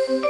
So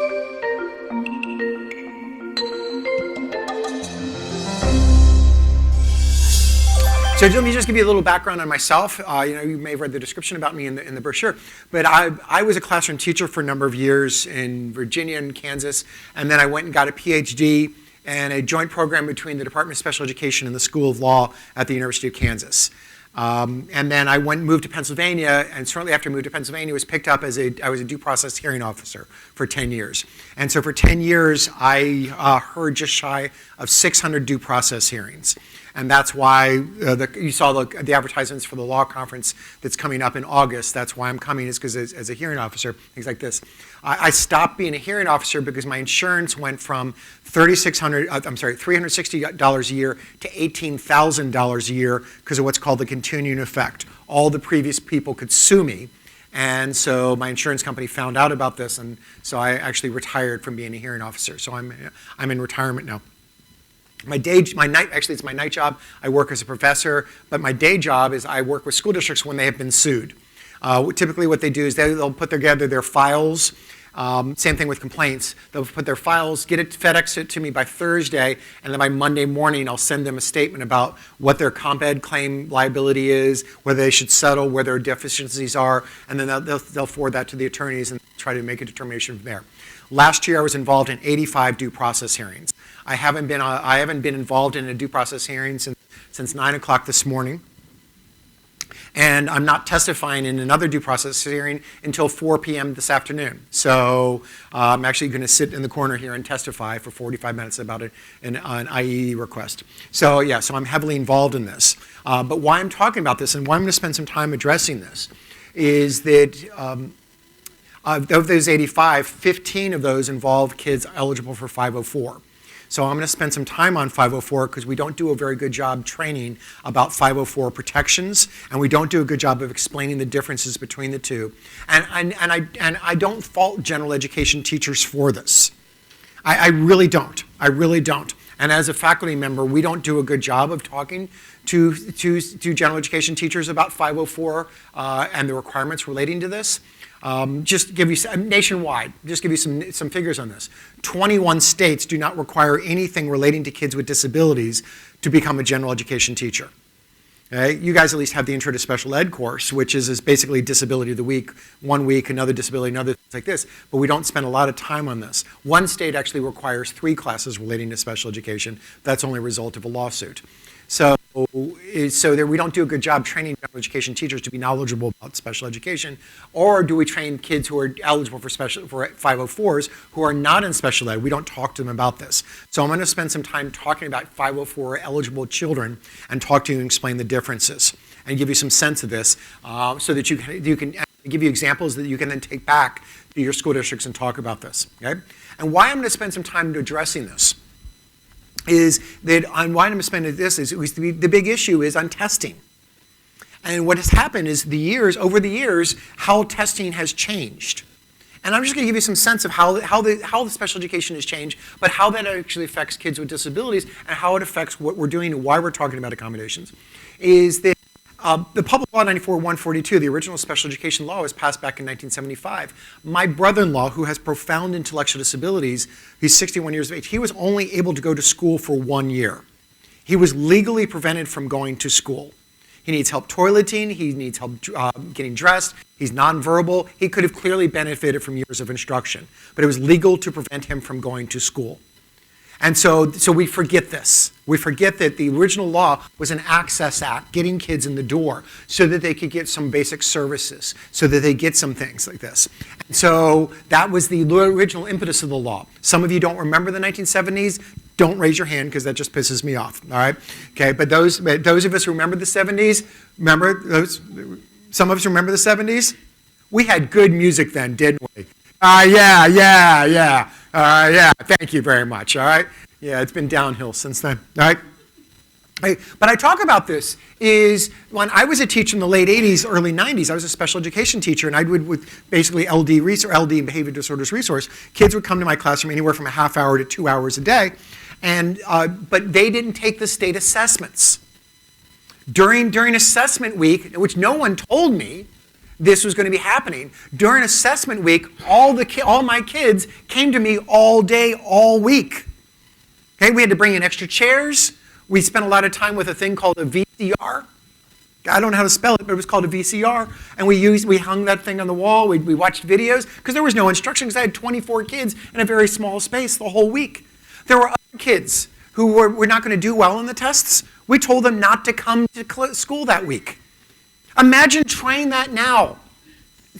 let me just give you a little background on myself. You may have read the description about me in the brochure, but I was a classroom teacher for a number of years in Virginia and Kansas, and then I went and got a Ph.D. and a joint program between the Department of Special Education and the School of Law at the University of Kansas. And then I moved to Pennsylvania, and shortly after I moved to Pennsylvania, was picked up as I was a due process hearing officer for 10 years. And so for 10 years, I heard just shy of 600 due process hearings. And that's why you saw the advertisements for the law conference that's coming up in August. That's why I'm coming, is because as a hearing officer, things like this. I stopped being a hearing officer because my insurance went from $360 a year to $18,000 a year because of what's called the continuing effect. All the previous people could sue me. And so my insurance company found out about this, and so I actually retired from being a hearing officer. So I'm in retirement now. It's my night job. I work as a professor, but my day job is I work with school districts when they have been sued. Typically what they do is they'll put together their files. Same thing with complaints. They'll put their files, FedEx it to me by Thursday, and then by Monday morning I'll send them a statement about what their comp ed claim liability is, whether they should settle, where their deficiencies are, and then they'll forward that to the attorneys and try to make a determination from there. Last year I was involved in 85 due process hearings. I haven't been involved in a due process hearing since 9 o'clock this morning. And I'm not testifying in another due process hearing until 4 p.m. this afternoon. So I'm actually going to sit in the corner here and testify for 45 minutes about an IEE request. So yeah, so I'm heavily involved in this. But why I'm talking about this and why I'm going to spend some time addressing this is that of those 85, 15 of those involve kids eligible for 504. So I'm going to spend some time on 504 because we don't do a very good job training about 504 protections, and we don't do a good job of explaining the differences between the two. And I don't fault general education teachers for this. I really don't. I really don't. And as a faculty member, we don't do a good job of talking to general education teachers about 504 and the requirements relating to this. Just give you nationwide. Just give you some figures on this. 21 states do not require anything relating to kids with disabilities to become a general education teacher. Okay? You guys at least have the Intro to Special Ed course, which is basically disability of the week, 1 week, another disability, another things like this. But we don't spend a lot of time on this. One state actually requires 3 classes relating to special education. That's only a result of a lawsuit. So we don't do a good job training general education teachers to be knowledgeable about special education, or do we train kids who are eligible for 504s who are not in special ed? We don't talk to them about this. So I'm going to spend some time talking about 504 eligible children and talk to you and explain the differences and give you some sense of this so that you can give you examples that you can then take back to your school districts and talk about this. Okay? And why I'm going to spend some time addressing this is that why I'm spending this is the big issue is on testing. And what has happened is over the years, how testing has changed. And I'm just going to give you some sense of how the special education has changed, but how that actually affects kids with disabilities and how it affects what we're doing and why we're talking about accommodations. Is that the Public Law 94-142, the original special education law, was passed back in 1975. My brother-in-law, who has profound intellectual disabilities, he's 61 years of age, he was only able to go to school for 1 year. He was legally prevented from going to school. He needs help toileting, he needs help getting dressed, he's nonverbal. He could have clearly benefited from years of instruction, but it was legal to prevent him from going to school. And so we forget this. We forget that the original law was an access act, getting kids in the door so that they could get some basic services, so that they get some things like this. And so that was the original impetus of the law. Some of you don't remember the 1970s. Don't raise your hand because that just pisses me off, all right? Okay, but those of us who remember the 70s, some of us remember the 70s? We had good music then, didn't we? Yeah, thank you very much, all right? Yeah, it's been downhill since then, all right? But I talk about this is when I was a teacher in the late 80s, early 90s, I was a special education teacher, and I would, with basically LD and behavior disorders resource, kids would come to my classroom anywhere from a half hour to 2 hours a day, and but they didn't take the state assessments. During assessment week, which no one told me, this was going to be happening. During assessment week, all my kids came to me all day, all week. Okay, we had to bring in extra chairs. We spent a lot of time with a thing called a VCR. I don't know how to spell it, but it was called a VCR. And we hung that thing on the wall. We watched videos because there was no instruction because I had 24 kids in a very small space the whole week. There were other kids who were not going to do well in the tests. We told them not to come to school that week. Imagine trying that now.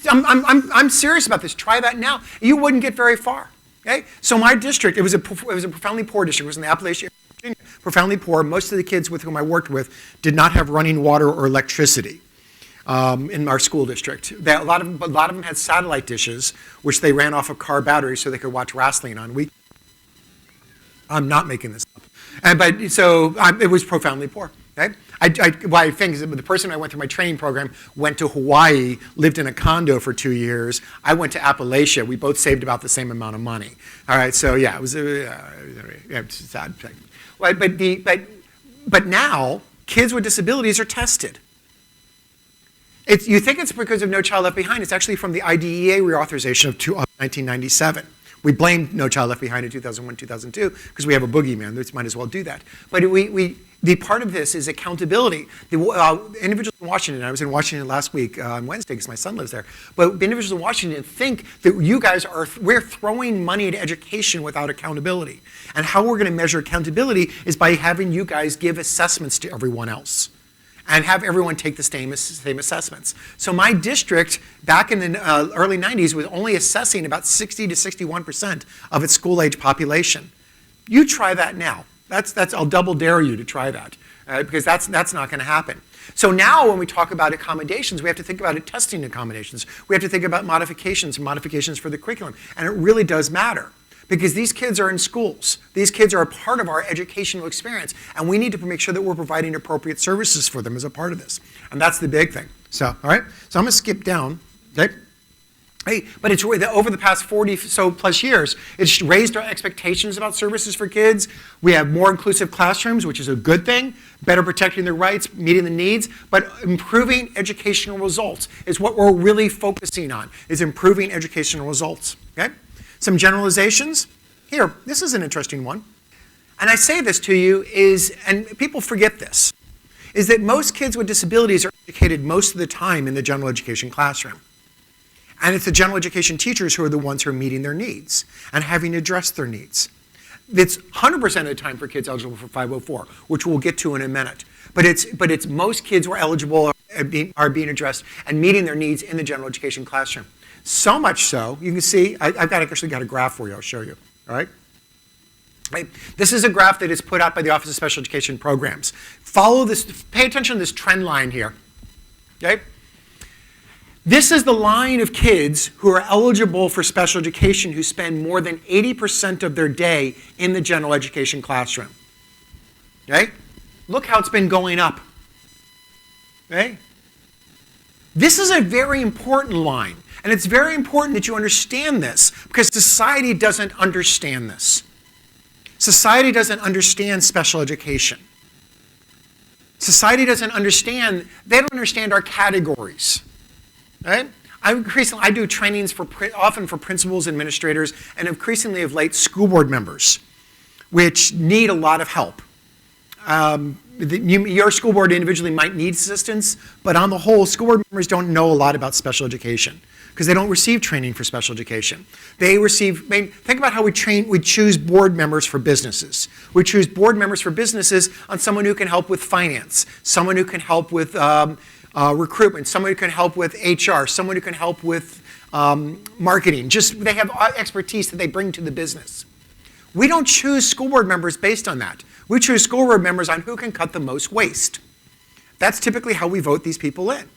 I'm serious about this. Try that now. You wouldn't get very far. Okay? So my district, it was a profoundly poor district. It was in the Appalachian area of Virginia. Profoundly poor. Most of the kids with whom I worked with did not have running water or electricity in our school district. A lot of them had satellite dishes, which they ran off of car batteries so they could watch wrestling on weekends. I'm not making this up. It was profoundly poor. Okay? I think the person I went through my training program went to Hawaii, lived in a condo for 2 years. I went to Appalachia. We both saved about the same amount of money. All right, so yeah, it was a sad thing. But now, kids with disabilities are tested. You think it's because of No Child Left Behind. It's actually from the IDEA reauthorization of 1997. We blamed No Child Left Behind in 2001, 2002, because we have a boogeyman. We might as well do that. But the part of this is accountability. The individuals in Washington, I was in Washington last week on Wednesday because my son lives there, but the individuals in Washington think that you guys we're throwing money into education without accountability. And how we're going to measure accountability is by having you guys give assessments to everyone else and have everyone take the same assessments. So my district, back in the early 90s, was only assessing about 60 to 61% of its school-age population. You try that now. I'll double dare you to try that, because that's not going to happen. So now when we talk about accommodations, we have to think about it testing accommodations. We have to think about modifications and modifications for the curriculum. And it really does matter. Because these kids are in schools. These kids are a part of our educational experience. And we need to make sure that we're providing appropriate services for them as a part of this. And that's the big thing. So, all right? So I'm going to skip down. Okay? Hey, but it's over the past 40 so plus years, it's raised our expectations about services for kids. We have more inclusive classrooms, which is a good thing, better protecting their rights, meeting the needs, but improving educational results is what we're really focusing on, is improving educational results. Okay? Some generalizations. Here, this is an interesting one. And I say this to you and people forget this, is that most kids with disabilities are educated most of the time in the general education classroom. And it's the general education teachers who are the ones who are meeting their needs and having addressed their needs. It's 100% of the time for kids eligible for 504, which we'll get to in a minute. But it's most kids who are eligible are being addressed and meeting their needs in the general education classroom. So much so, you can see, I've actually got a graph for you, I'll show you, all right? Right? This is a graph that is put out by the Office of Special Education Programs. Follow this, pay attention to this trend line here, okay? This is the line of kids who are eligible for special education who spend more than 80% of their day in the general education classroom, okay? Look how it's been going up, okay? This is a very important line. And it's very important that you understand this because society doesn't understand this. Society doesn't understand special education. Society doesn't understand, they don't understand our categories. Right? I do trainings often for principals, administrators, and increasingly of late school board members, which need a lot of help. Your school board individually might need assistance, but on the whole, school board members don't know a lot about special education because they don't receive training for special education. Think about how we choose board members for businesses. We choose board members for businesses on someone who can help with finance, someone who can help with recruitment, someone who can help with HR, someone who can help with marketing. They have expertise that they bring to the business. We don't choose school board members based on that. We choose school board members on who can cut the most waste. That's typically how we vote these people in,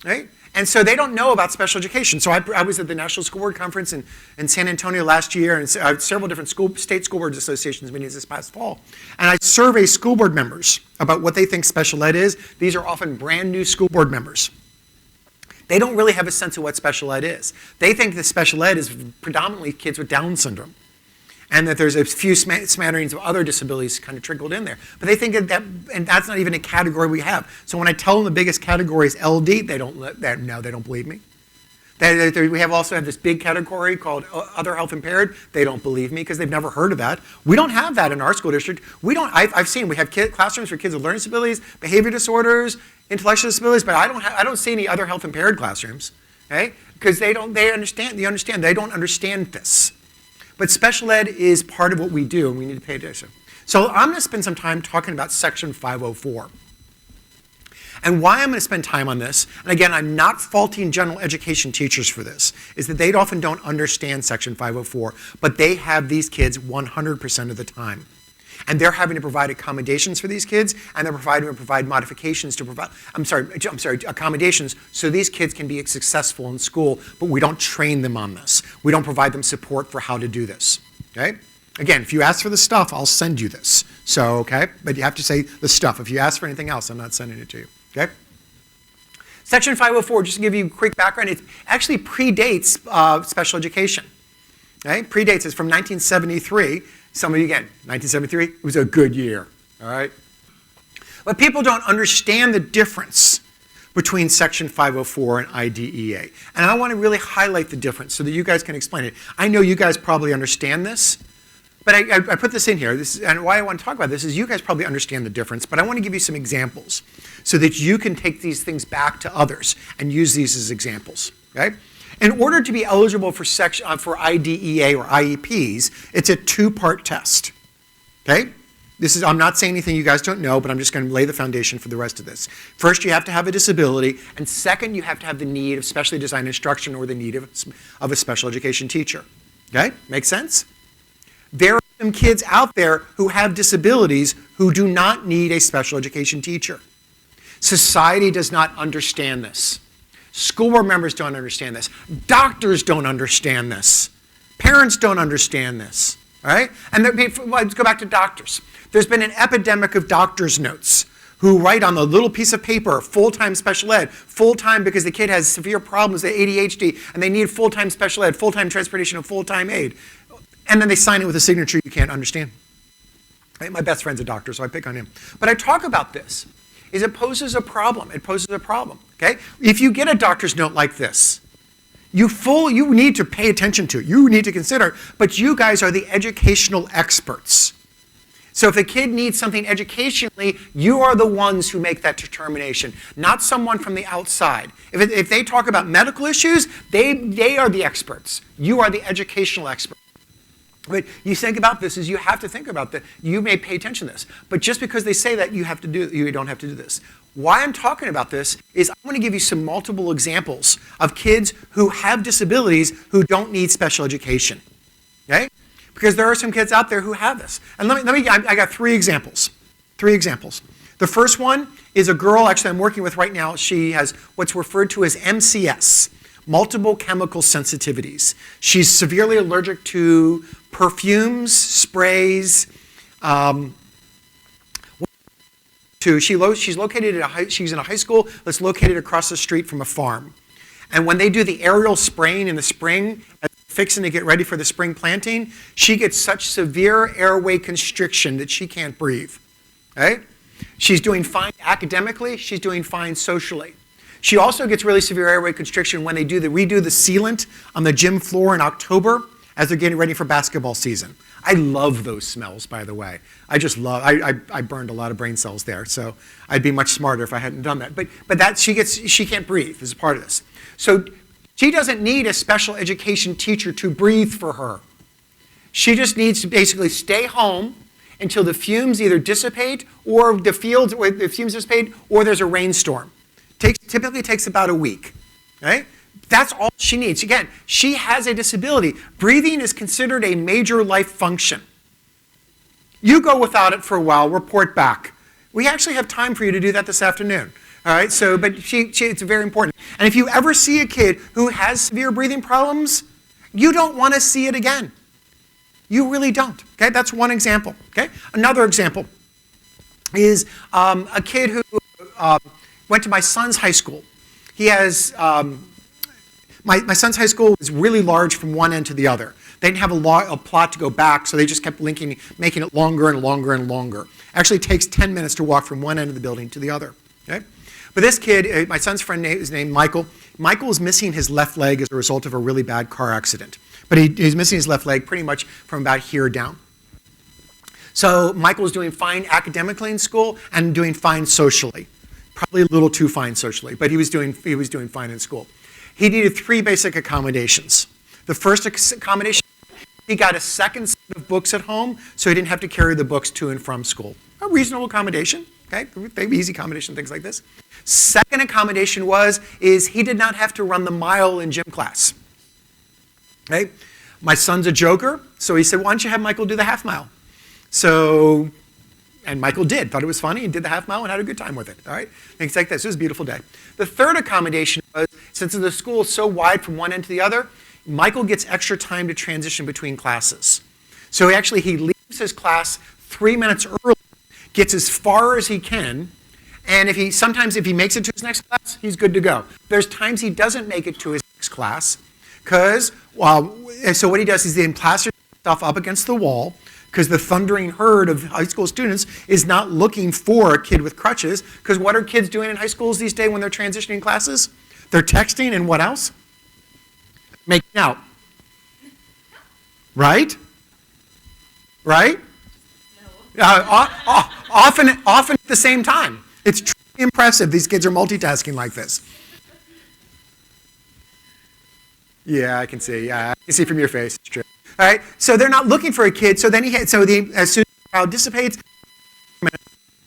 right? And so they don't know about special education. So I was at the National School Board Conference in San Antonio last year, and several different state school boards associations meetings this past fall. And I survey school board members about what they think special ed is. These are often brand new school board members. They don't really have a sense of what special ed is. They think that special ed is predominantly kids with Down syndrome. and that there's a few smatterings of other disabilities kind of trickled in there. But they think that, and that's not even a category we have. So when I tell them the biggest category is LD, they don't believe me. We also have this big category called other health impaired. They don't believe me because they've never heard of that. We don't have that in our school district. We have classrooms for kids with learning disabilities, behavior disorders, intellectual disabilities, but I don't see any other health impaired classrooms, okay? Because they don't understand this. But special ed is part of what we do, and we need to pay attention. So I'm going to spend some time talking about Section 504. And why I'm going to spend time on this, and again, I'm not faulting general education teachers for this, is that they often don't understand Section 504, but they have these kids 100% of the time. And they're having to provide accommodations for these kids, and they're having to provide modifications to provide, accommodations so these kids can be successful in school, but we don't train them on this. We don't provide them support for how to do this, okay? Again, if you ask for the stuff, I'll send you this. So, okay, but you have to say the stuff. If you ask for anything else, I'm not sending it to you, okay? Section 504, just to give you a quick background, it actually predates special education, okay? Predates, it's from 1973. Some of you, again, 1973, it was a good year, all right? But people don't understand the difference between Section 504 and IDEA. And I want to really highlight the difference so that you guys can explain it. I know you guys probably understand this, but I put this in here. And why I want to talk about this is you guys probably understand the difference, but I want to give you some examples so that you can take these things back to others and use these as examples, okay? In order to be eligible for IDEA or IEPs, it's a two-part test, okay? I'm not saying anything you guys don't know, but I'm just going to lay the foundation for the rest of this. First, you have to have a disability, and second, you have to have the need of specially designed instruction or the need of a special education teacher, okay? Make sense? There are some kids out there who have disabilities who do not need a special education teacher. Society does not understand this. School board members don't understand this. Doctors don't understand this. Parents don't understand this, all right? And let's go back to doctors. There's been an epidemic of doctor's notes who write on the little piece of paper, full-time special ed, full-time because the kid has severe problems with ADHD, and they need full-time special ed, full-time transportation, and full-time aid. And then they sign it with a signature you can't understand. Right? My best friend's a doctor, so I pick on him. But I talk about this. It poses a problem. It poses a problem, okay? If you get a doctor's note like this, you need to pay attention to it. You need to consider it, but you guys are the educational experts. So if a kid needs something educationally, you are the ones who make that determination, not someone from the outside. If they talk about medical issues, they are the experts. You are the educational experts. But you think about this is you have to think about that. You may pay attention to this. But just because they say that, you don't have to do this. Why I'm talking about this is I want to give you some multiple examples of kids who have disabilities who don't need special education. Okay? Because there are some kids out there who have this. And I got three examples. The first one is a girl actually I'm working with right now. She has what's referred to as MCS, multiple chemical sensitivities. She's severely allergic to perfumes, sprays. She's in a high school that's located across the street from a farm. And when they do the aerial spraying in the spring, fixing to get ready for the spring planting, she gets such severe airway constriction that she can't breathe. Okay? She's doing fine academically. She's doing fine socially. She also gets really severe airway constriction when they redo the sealant on the gym floor in October as they're getting ready for basketball season. I love those smells, by the way. I burned a lot of brain cells there, so I'd be much smarter if I hadn't done that. But that she can't breathe as a part of this. So she doesn't need a special education teacher to breathe for her. She just needs to basically stay home until the fumes either dissipate or the fumes dissipate or there's a rainstorm. Typically takes about a week, right? That's all she needs. Again, she has a disability. Breathing is considered a major life function. You go without it for a while, report back. We actually have time for you to do that this afternoon. All right, but it's very important. And if you ever see a kid who has severe breathing problems, you don't want to see it again. You really don't, okay? That's one example, okay? Another example is a kid who went to my son's high school. He has, my son's high school is really large from one end to the other. They didn't have a plot to go back, so they just kept making it longer and longer and longer. Actually, it takes 10 minutes to walk from one end of the building to the other. Okay? But this kid, my son's friend is named Michael. Michael is missing his left leg as a result of a really bad car accident. But he's missing his left leg pretty much from about here down. So Michael was doing fine academically in school and doing fine socially. Probably a little too fine socially, but he was doing fine in school. He needed 3 basic accommodations. The first accommodation, he got a second set of books at home, so he didn't have to carry the books to and from school. A reasonable accommodation, okay? Easy accommodation, things like this. Second accommodation is he did not have to run the mile in gym class. Okay? My son's a joker, so he said, why don't you have Michael do the half mile? So, and Michael did, thought it was funny, and did the half mile and had a good time with it, all right? Things like this. It was a beautiful day. The third accommodation was, since the school is so wide from one end to the other, Michael gets extra time to transition between classes. So he leaves his class 3 minutes early, gets as far as he can, and sometimes if he makes it to his next class, he's good to go. There's times he doesn't make it to his next class, so what he does is he then plasters stuff up against the wall, because the thundering herd of high school students is not looking for a kid with crutches, because what are kids doing in high schools these days when they're transitioning classes? They're texting, and what else? Making out. Right? Right? No. Often at the same time. It's truly impressive. These kids are multitasking like this. Yeah, I can see. Yeah, I can see from your face. It's true. All right. So they're not looking for a kid. So then as soon as the crowd dissipates,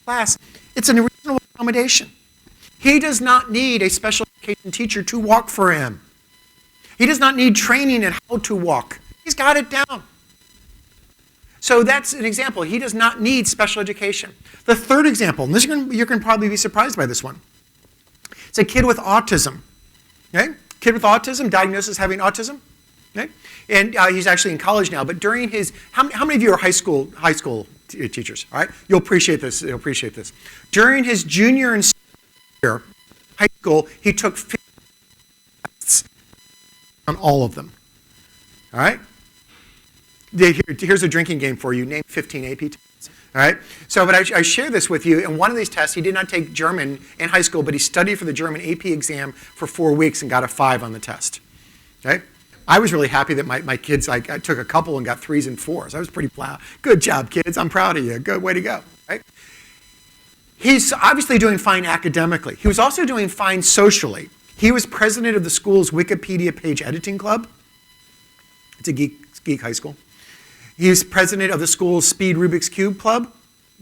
class, it's a reasonable accommodation. He does not need a special education teacher to walk for him. He does not need training in how to walk. He's got it down. So that's an example. He does not need special education. The third example, and you're going to probably be surprised by this one. It's a kid with autism. Okay? Kid with autism, diagnosed as having autism. Okay? And he's actually in college now. But during his, how many of you are high school teachers? All right? You'll appreciate this. During his junior and senior year, high school, he took 50 tests on all of them. All right? Here's a drinking game for you. Name 15 AP tests. All right? So, but I share this with you. In one of these tests, he did not take German in high school, but he studied for the German AP exam for 4 weeks and got a 5 on the test. Okay? I was really happy that my kids, I took a couple and got 3s and 4s. I was pretty proud. Good job, kids. I'm proud of you. Good way to go. Right? He's obviously doing fine academically. He was also doing fine socially. He was president of the school's Wikipedia page editing club. It's a geek high school. He's president of the school's Speed Rubik's Cube club.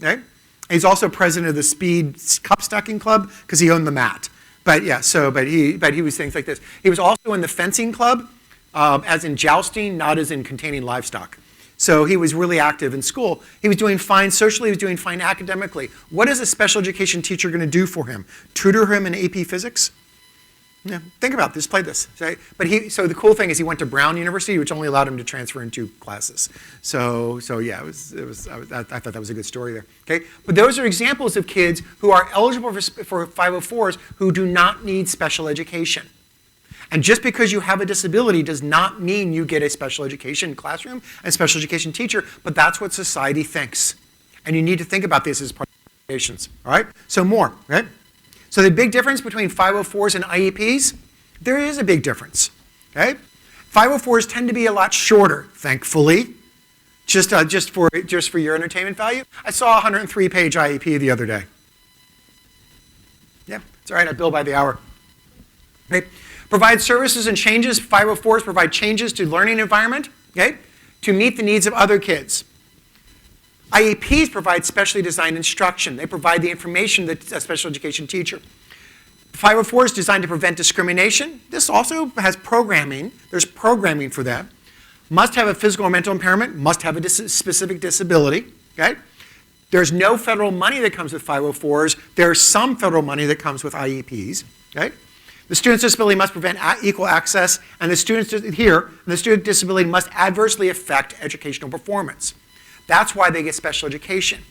Okay? He's also president of the Speed Cup Stacking club because he owned the mat. But yeah, but he was things like this. He was also in the fencing club, as in jousting, not as in containing livestock. So he was really active in school. He was doing fine socially. He was doing fine academically. What is a special education teacher going to do for him? Tutor him in AP physics? Yeah, think about this. Play this. So the cool thing is he went to Brown University, which only allowed him to transfer in 2 classes. So yeah, I thought that was a good story there. Okay, but those are examples of kids who are eligible for 504s who do not need special education. And just because you have a disability does not mean you get a special education classroom and special education teacher, but that's what society thinks. And you need to think about this as part of education. All right? So more, right? So the big difference between 504s and IEPs, there is a big difference. Okay? 504s tend to be a lot shorter, thankfully. Just for your entertainment value. I saw a 103-page IEP the other day. Yeah, it's all right. I bill by the hour. Okay? Provide services and changes. 504s provide changes to learning environment, okay, to meet the needs of other kids. IEPs provide specially designed instruction. They provide the information that a special education teacher. 504 is designed to prevent discrimination. This also has programming. There's programming for that. Must have a physical or mental impairment. Must have a specific disability. Okay? There's no federal money that comes with 504s. There's some federal money that comes with IEPs. Okay? The student's disability must prevent equal access, and the student disability must adversely affect educational performance. That's why they get special education.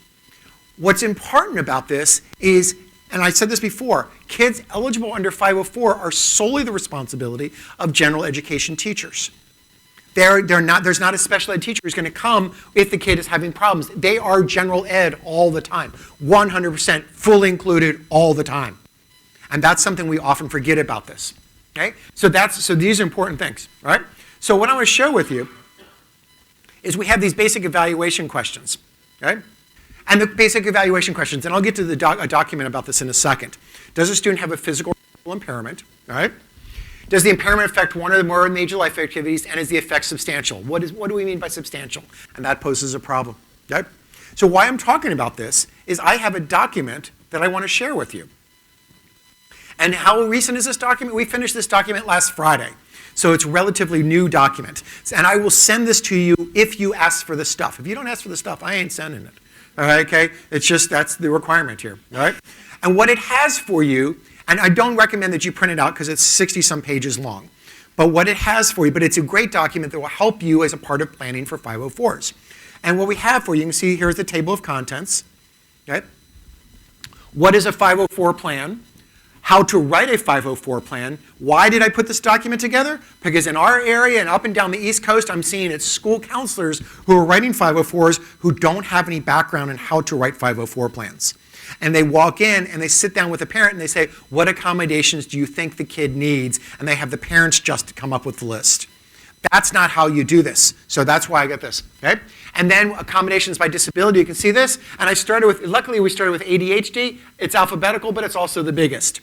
What's important about this is, and I said this before, kids eligible under 504 are solely the responsibility of general education teachers. There's not a special ed teacher who's going to come if the kid is having problems. They are general ed all the time, 100% fully included all the time. And that's something we often forget about this. Okay? So these are important things. All right? So what I want to show with you is we have these basic evaluation questions. Okay? And the basic evaluation questions, and I'll get to a document about this in a second. Does a student have a physical or mental impairment? All right? Does the impairment affect one or more major life activities, and is the effect substantial? What do we mean by substantial? And that poses a problem. Okay? So why I'm talking about this is I have a document that I want to share with you. And how recent is this document? We finished this document last Friday. So it's a relatively new document. And I will send this to you if you ask for the stuff. If you don't ask for the stuff, I ain't sending it. All right, okay? It's just, that's the requirement here, all right? And what it has for you, and I don't recommend that you print it out because it's 60-some pages long, but what it has for you, but it's a great document that will help you as a part of planning for 504s. And what we have for you, you can see here's the table of contents, okay? What is a 504 plan? How to write a 504 plan. Why did I put this document together? Because in our area and up and down the East Coast, I'm seeing it's school counselors who are writing 504s who don't have any background in how to write 504 plans. And they walk in and they sit down with a parent and they say, what accommodations do you think the kid needs? And they have the parents just come up with the list. That's not how you do this. So that's why I got this, okay? And then accommodations by disability, you can see this. And I started with, luckily we started with ADHD. It's alphabetical, but it's also the biggest.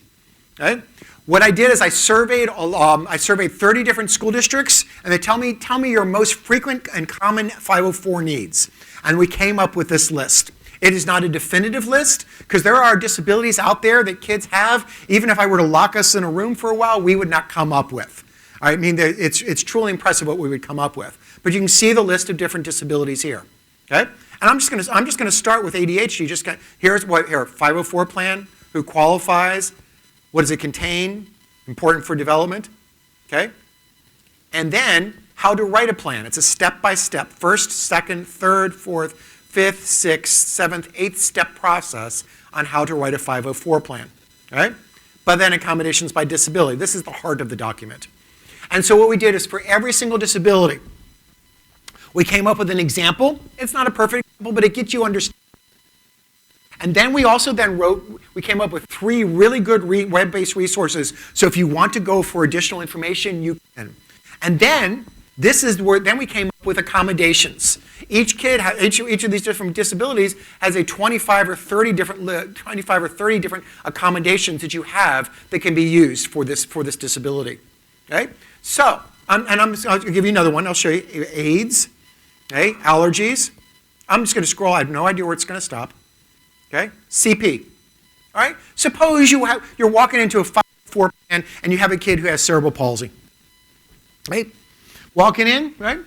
Okay? What I did is I surveyed 30 different school districts, and they tell me your most frequent and common 504 needs. And we came up with this list. It is not a definitive list, because there are disabilities out there that kids have. Even if I were to lock us in a room for a while, we would not come up with. I mean, it's truly impressive what we would come up with. But you can see the list of different disabilities here. Okay? And I'm just going to start with ADHD. Here's what here, 504 plan, who qualifies. What does it contain? Important for development, okay? And then how to write a plan. It's a step-by-step, first, second, third, fourth, fifth, sixth, seventh, eighth step process on how to write a 504 plan, all right? But then accommodations by disability. This is the heart of the document. And so what we did is for every single disability, we came up with an example. It's not a perfect example, but it gets you understanding. And then we came up with 3 really good web-based resources. So if you want to go for additional information, you can. And then then we came up with accommodations. Each of these different disabilities has a 25 or 30 different accommodations that you have that can be used for this disability. Okay? So, I'll give you another one. I'll show you AIDS, okay? Allergies. I'm just going to scroll. I have no idea where it's going to stop. Okay? CP. All right? Suppose you're walking into a 504 plan and you have a kid who has cerebral palsy. Right? Walking in, right?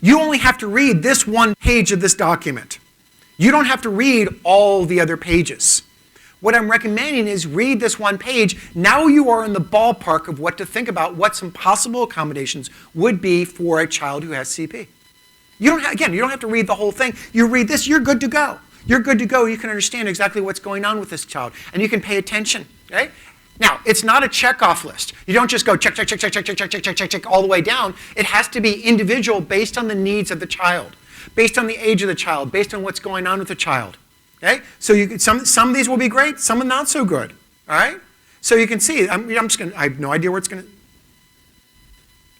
You only have to read this one page of this document. You don't have to read all the other pages. What I'm recommending is read this one page. Now you are in the ballpark of what to think about, what some possible accommodations would be for a child who has CP. You don't have to read the whole thing. You read this, you're good to go. You're good to go. You can understand exactly what's going on with this child, and you can pay attention. Okay? Now, it's not a checkoff list. You don't just go check all the way down. It has to be individual based on the needs of the child, based on the age of the child, based on what's going on with the child. Okay? So some of these will be great, some are not so good. All right? So you can see. I have no idea where it's going to.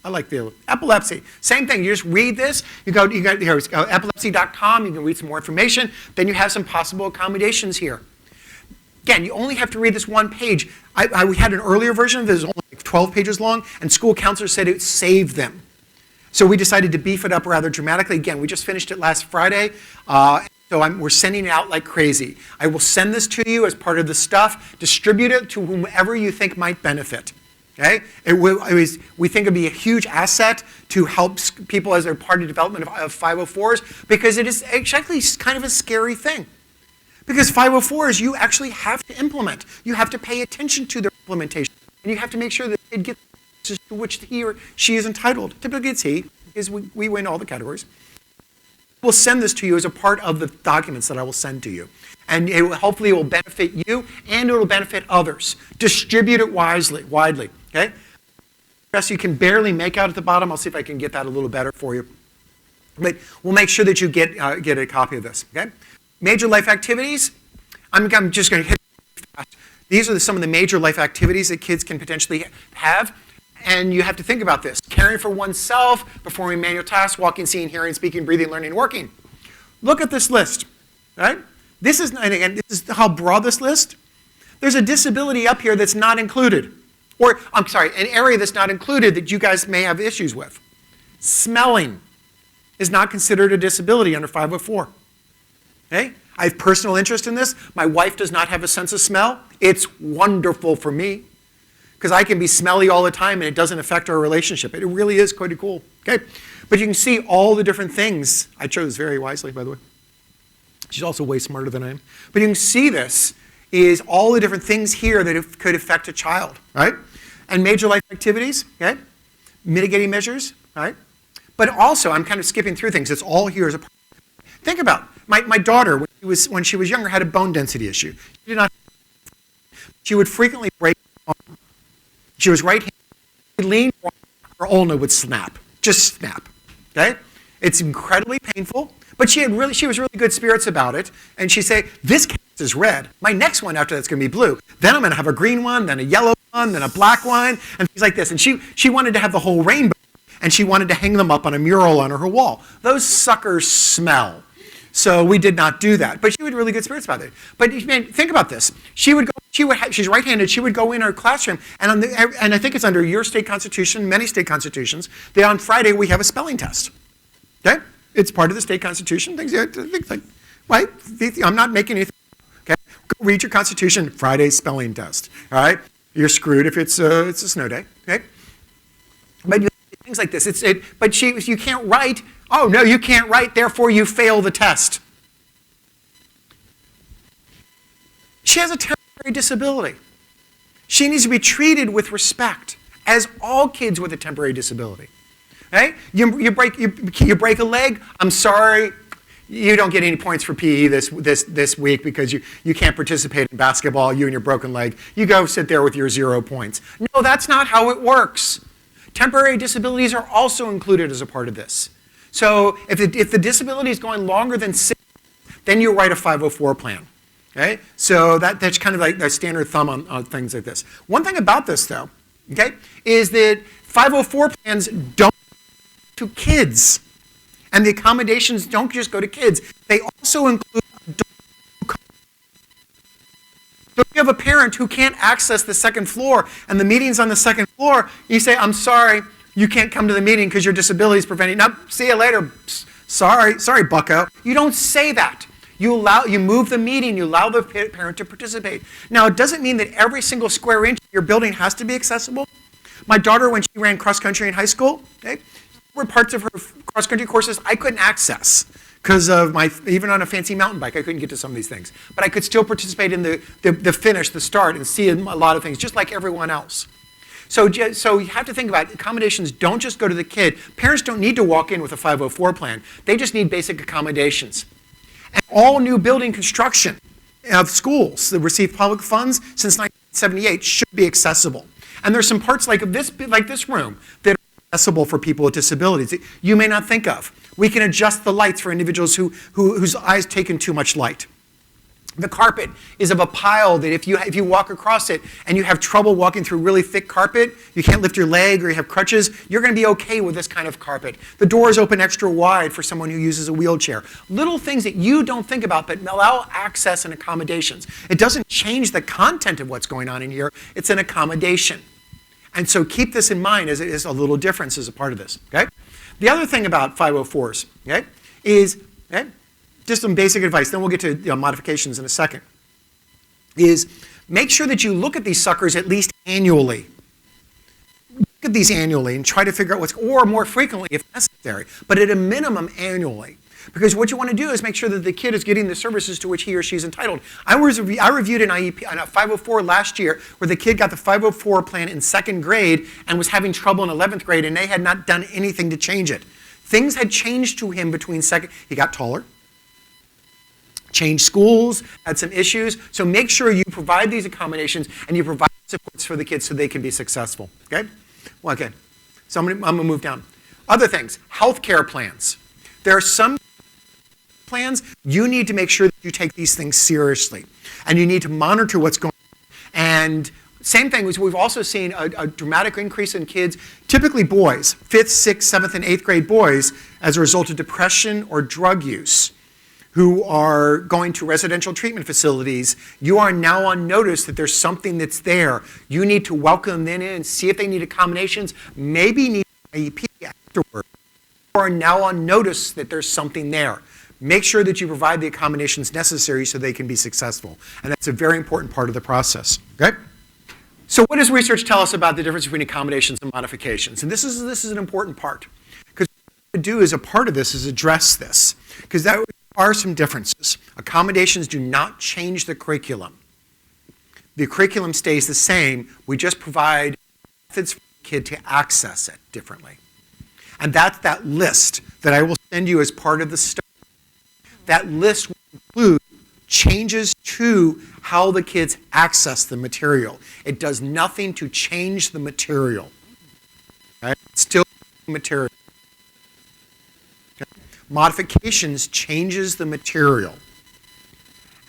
I like the epilepsy. Same thing. You just read this. You go here. It's epilepsy.com. You can read some more information. Then you have some possible accommodations here. Again, you only have to read this one page. We had an earlier version that was only like 12 pages long, and school counselors said it saved them. So we decided to beef it up rather dramatically. Again, we just finished it last Friday, so we're sending it out like crazy. I will send this to you as part of the stuff. Distribute it to whomever you think might benefit. Okay? We think it would be a huge asset to help people as they're part of development of 504s, because it is actually kind of a scary thing. Because 504s, you actually have to implement. You have to pay attention to their implementation. And you have to make sure that it gets to which he or she is entitled. Typically it's he, because we win all the categories. We'll send this to you as a part of the documents that I will send to you. And hopefully it will benefit you and it will benefit others. Distribute it widely. Okay? address you can barely make out at the bottom. I'll see if I can get that a little better for you. But we'll make sure that you get a copy of this, okay? Major life activities. I'm just going to hit it fast. These are some of the major life activities that kids can potentially have. And you have to think about this. Caring for oneself, performing manual tasks, walking, seeing, hearing, speaking, breathing, learning, working. Look at this list, right? This is, and again, this is how broad this list. There's a disability up here that's not included. Or, I'm sorry, an area that's not included that you guys may have issues with. Smelling is not considered a disability under 504. Okay? I have personal interest in this. My wife does not have a sense of smell. It's wonderful for me because I can be smelly all the time and it doesn't affect our relationship. It really is quite cool. Okay? But you can see all the different things. I chose very wisely, by the way. She's also way smarter than I am. But you can see this is all the different things here that could affect a child, right? And major life activities, okay? Mitigating measures, right? But also, I'm kind of skipping through things. It's all here as a part. Think about my daughter, when she was younger, had a bone density issue. She would frequently break her arm. She was right-handed. She leaned forward, her ulna would snap, just snap, okay? It's incredibly painful, but she was really good spirits about it. And she'd say, this cast is red. My next one after that's going to be blue. Then I'm going to have a green one, then a yellow one, then a black one, and things like this. And she wanted to have the whole rainbow. And she wanted to hang them up on a mural on her wall. Those suckers smell. So we did not do that. But she had really good spirits about it. But think about this. She's right-handed. She would go in her classroom, and I think it's under your state constitution, many state constitutions, that on Friday we have a spelling test. Okay? It's part of the state constitution. Things like, right? I'm not making anything. Okay? Go read your constitution. Friday spelling test. All right? You're screwed if it's a snow day. Okay? But things like this. But you can't write. Oh, no, you can't write, therefore you fail the test. She has a temporary disability. She needs to be treated with respect, as all kids with a temporary disability. Right? You break a leg, I'm sorry, you don't get any points for PE this week because you can't participate in basketball, you and your broken leg. You go sit there with your 0 points. No, that's not how it works. Temporary disabilities are also included as a part of this. So if the disability is going longer than 6, then you write a 504 plan. Okay? So that's kind of like the standard thumb on things like this. One thing about this, though, okay, is that 504 plans don't go to kids. And the accommodations don't just go to kids. They also include adults. So if you have a parent who can't access the second floor and the meeting's on the second floor, you say, I'm sorry, you can't come to the meeting because your disability is preventing. Nope, see you later. Sorry, bucko. You don't say that. You move the meeting, you allow the parent to participate. Now, it doesn't mean that every single square inch of your building has to be accessible. My daughter, when she ran cross-country in high school, okay, there were parts of her cross-country courses I couldn't access because of even on a fancy mountain bike, I couldn't get to some of these things. But I could still participate in the finish, the start, and see a lot of things, just like everyone else. So you have to think about accommodations don't just go to the kid. Parents don't need to walk in with a 504 plan. They just need basic accommodations. And all new building construction of schools that receive public funds since 1978 should be accessible. And there's some parts like this room that are accessible for people with disabilities that you may not think of. We can adjust the lights for individuals whose eyes take in too much light. The carpet is of a pile that if you walk across it and you have trouble walking through really thick carpet, you can't lift your leg or you have crutches, you're going to be okay with this kind of carpet. The doors open extra wide for someone who uses a wheelchair. Little things that you don't think about but allow access and accommodations. It doesn't change the content of what's going on in here. It's an accommodation. And so keep this in mind as it is a little difference as a part of this. Okay? The other thing about 504s, okay, is just some basic advice, then we'll get to modifications in a second, is make sure that you look at these suckers at least annually. Look at these annually and try to figure out or more frequently if necessary, but at a minimum annually. Because what you want to do is make sure that the kid is getting the services to which he or she is entitled. I reviewed an IEP on a 504 last year where the kid got the 504 plan in 2nd grade and was having trouble in 11th grade and they had not done anything to change it. Things had changed to him between he got taller, changed schools, had some issues. So make sure you provide these accommodations and you provide supports for the kids so they can be successful. Okay? Well, okay, so I'm gonna move down. Other things, healthcare plans. There are some plans, you need to make sure that you take these things seriously. And you need to monitor what's going on. And same thing, we've also seen a dramatic increase in kids, typically boys, 5th, 6th, 7th, and 8th grade boys, as a result of depression or drug use, who are going to residential treatment facilities. You are now on notice that there's something that's there. You need to welcome them in and see if they need accommodations, maybe need an IEP afterward. You are now on notice that there's something there. Make sure that you provide the accommodations necessary so they can be successful. And that's a very important part of the process. Okay? So what does research tell us about the difference between accommodations and modifications? And this is an important part. Because what we do as a part of this is address this. Because there are some differences. Accommodations do not change the curriculum. The curriculum stays the same. We just provide methods for the kid to access it differently. And that's that list that I will send you as part of the study. That list will include changes to how the kids access the material. It does nothing to change the material. Right? It's still material. Okay? Modifications changes the material.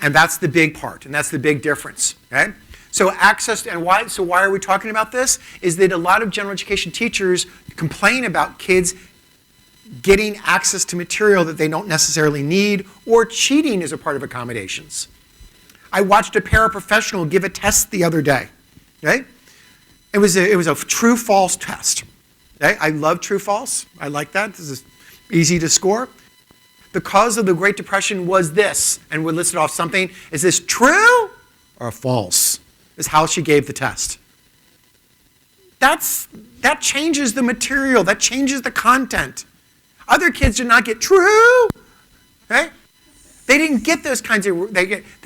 And that's the big part, and that's the big difference. Okay? So access, and why are we talking about this? Is that a lot of general education teachers complain about kids getting access to material that they don't necessarily need, or cheating as a part of accommodations. I watched a paraprofessional give a test the other day. Okay? It was a true-false test. Okay? I love true-false. I like that. This is easy to score. The cause of the Great Depression was this, and we listed off something. Is this true or false? Is how she gave the test. That changes the material. That changes the content. Other kids did not get true. Okay? They didn't get those kinds of.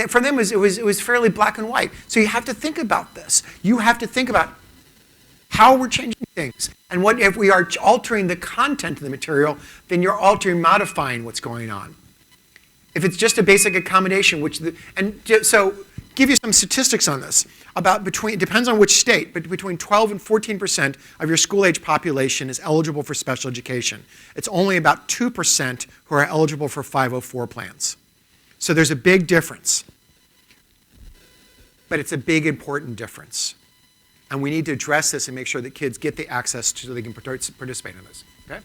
For them, it was fairly black and white. So you have to think about this. You have to think about how we're changing things. And what if we are altering the content of the material, then you're modifying what's going on. If it's just a basic accommodation, so give you some statistics on this. It depends on which state, but between 12 and 14% of your school-age population is eligible for special education. It's only about 2% who are eligible for 504 plans. So there's a big difference. But it's a big, important difference. And we need to address this and make sure that kids get the access so they can participate in this. Okay?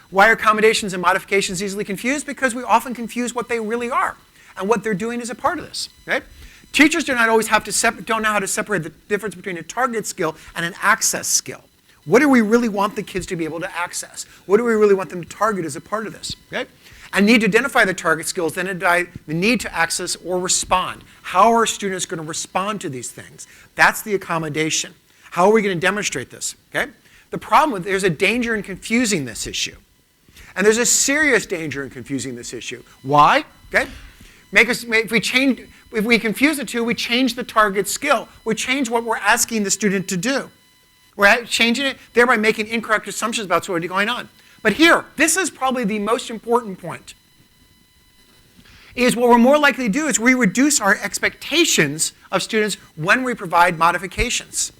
Why are accommodations and modifications easily confused? Because we often confuse what they really are and what they're doing as a part of this. Okay? Teachers do not always don't know how to separate the difference between a target skill and an access skill. What do we really want the kids to be able to access? What do we really want them to target as a part of this? Okay? And need to identify the target skills, then identify the need to access or respond. How are students going to respond to these things? That's the accommodation. How are we going to demonstrate this? Okay? The problem with there's a danger in confusing this issue. And there's a serious danger in confusing this issue. Why? Okay? If we confuse the two, we change the target skill. We change what we're asking the student to do. We're changing it, thereby making incorrect assumptions about what's going on. But here, this is probably the most important point, is what we're more likely to do is we reduce our expectations of students when we provide modifications.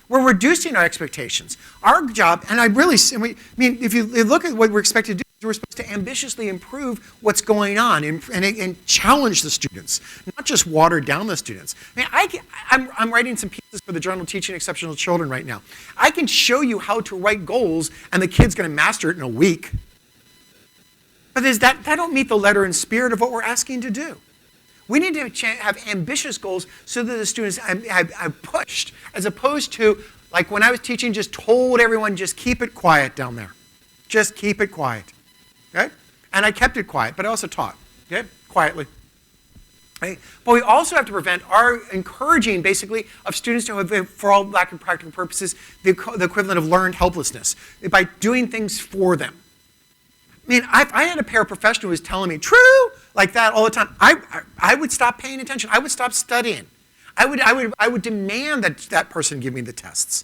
We're reducing our expectations. Our job, and if you look at what we're expected to do, we're supposed to ambitiously improve what's going on and challenge the students, not just water down the students. I'm writing some pieces for the journal Teaching Exceptional Children right now. I can show you how to write goals, and the kid's going to master it in a week. But that don't meet the letter and spirit of what we're asking to do. We need to have ambitious goals so that the students are pushed, as opposed to, like when I was teaching, just told everyone, just keep it quiet down there. Just keep it quiet. Okay? And I kept it quiet, but I also taught. Okay? Quietly. Okay? But we also have to prevent our encouraging, basically, of students to have, for all lack of practical purposes, the equivalent of learned helplessness, by doing things for them. I had a paraprofessional who was telling me, true, like that all the time. I would stop paying attention. I would stop studying. I would demand that person give me the tests.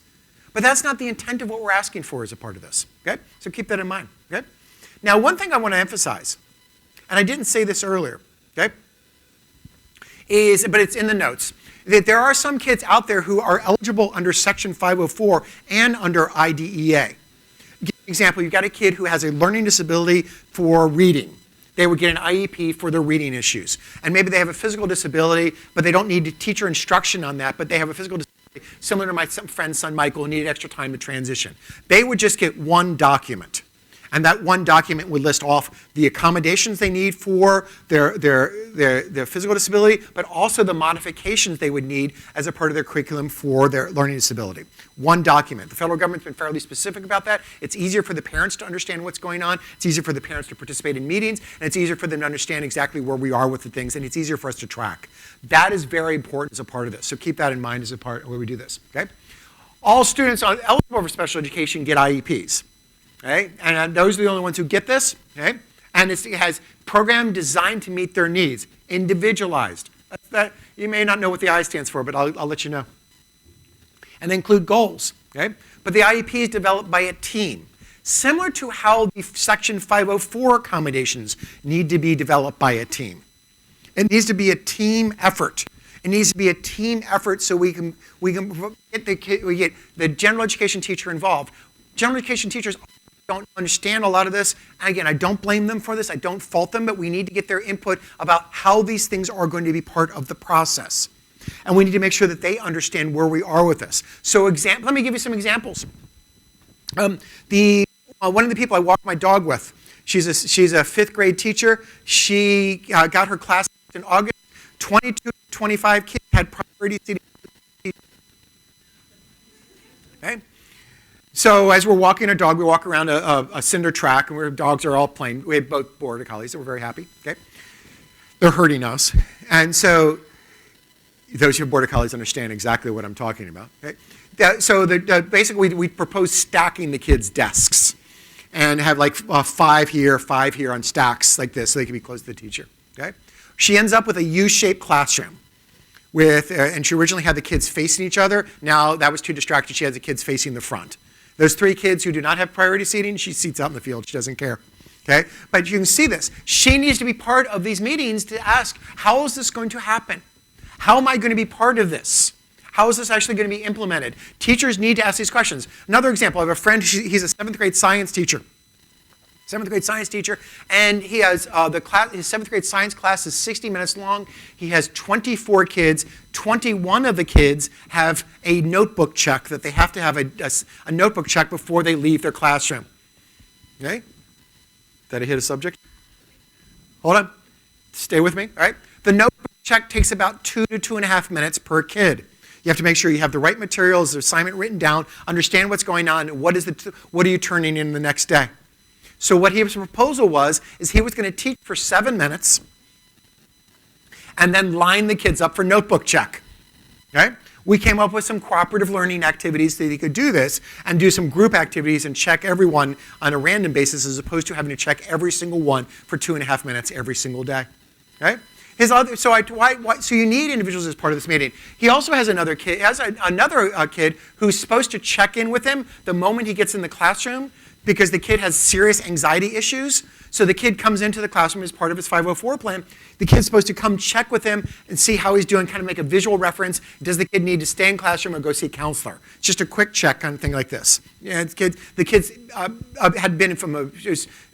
But that's not the intent of what we're asking for as a part of this. Okay? So keep that in mind. Okay? Now, one thing I want to emphasize, and I didn't say this earlier, okay, but it's in the notes. that there are some kids out there who are eligible under Section 504 and under IDEA. Give an example, you've got a kid who has a learning disability for reading. They would get an IEP for their reading issues. And maybe they have a physical disability, but they don't need teacher instruction on that, but they have a physical disability similar to my friend's son Michael, who needed extra time to transition. They would just get one document. And that one document would list off the accommodations they need for their physical disability, but also the modifications they would need as a part of their curriculum for their learning disability. One document. The federal government's been fairly specific about that. It's easier for the parents to understand what's going on. It's easier for the parents to participate in meetings, and it's easier for them to understand exactly where we are with the things, and it's easier for us to track. That is very important as a part of this. So keep that in mind as a part of where we do this. Okay? All students eligible for special education get IEPs. Okay? And those are the only ones who get this. Okay? And it has program designed to meet their needs, individualized. You may not know what the I stands for, but I'll let you know. And they include goals. Okay? But the IEP is developed by a team, similar to how the Section 504 accommodations need to be developed by a team. It needs to be a team effort. It needs to be a team effort so we get the general education teacher involved. General education teachers don't understand a lot of this. And again, I don't blame them for this. I don't fault them, but we need to get their input about how these things are going to be part of the process. And we need to make sure that they understand where we are with this. So let me give you some examples. One of the people I walk my dog with, she's a 5th grade teacher. She got her class in August. 22 to 25 kids had priority seating. Okay? So as we're walking our dog, we walk around a cinder track, and our dogs are all playing. We have both border collies, so we're very happy. Okay? They're hurting us. And so those who have border collies understand exactly what I'm talking about. Okay? So basically, we propose stacking the kids' desks and have like 5 here on stacks like this so they can be close to the teacher. Okay? She ends up with a U-shaped classroom. And she originally had the kids facing each other. Now that was too distracting. She has the kids facing the front. Those 3 kids who do not have priority seating, she seats out in the field. She doesn't care. Okay? But you can see this. She needs to be part of these meetings to ask, how is this going to happen? How am I going to be part of this? How is this actually going to be implemented? Teachers need to ask these questions. Another example, I have a friend, he's a 7th grade science teacher. 7th grade science teacher, and he has his 7th grade science class is 60 minutes long. He has 24 kids. 21 of the kids have a notebook check that they have to have a notebook check before they leave their classroom. Okay? Did I hit a subject? Hold on. Stay with me, all right? The notebook check takes about 2 to 2.5 minutes per kid. You have to make sure you have the right materials, the assignment written down, understand what's going on, and what are you turning in the next day. So what his proposal was, is he was going to teach for 7 minutes and then line the kids up for notebook check. Okay? We came up with some cooperative learning activities that he could do this and do some group activities and check everyone on a random basis as opposed to having to check every single one for 2.5 minutes every single day. Okay? So you need individuals as part of this meeting. He also has another kid. Kid who's supposed to check in with him the moment he gets in the classroom, because the kid has serious anxiety issues. So the kid comes into the classroom as part of his 504 plan. The kid's supposed to come check with him and see how he's doing, kind of make a visual reference. Does the kid need to stay in classroom or go see a counselor? It's just a quick check kind of thing like this. Yeah, the kids had been from an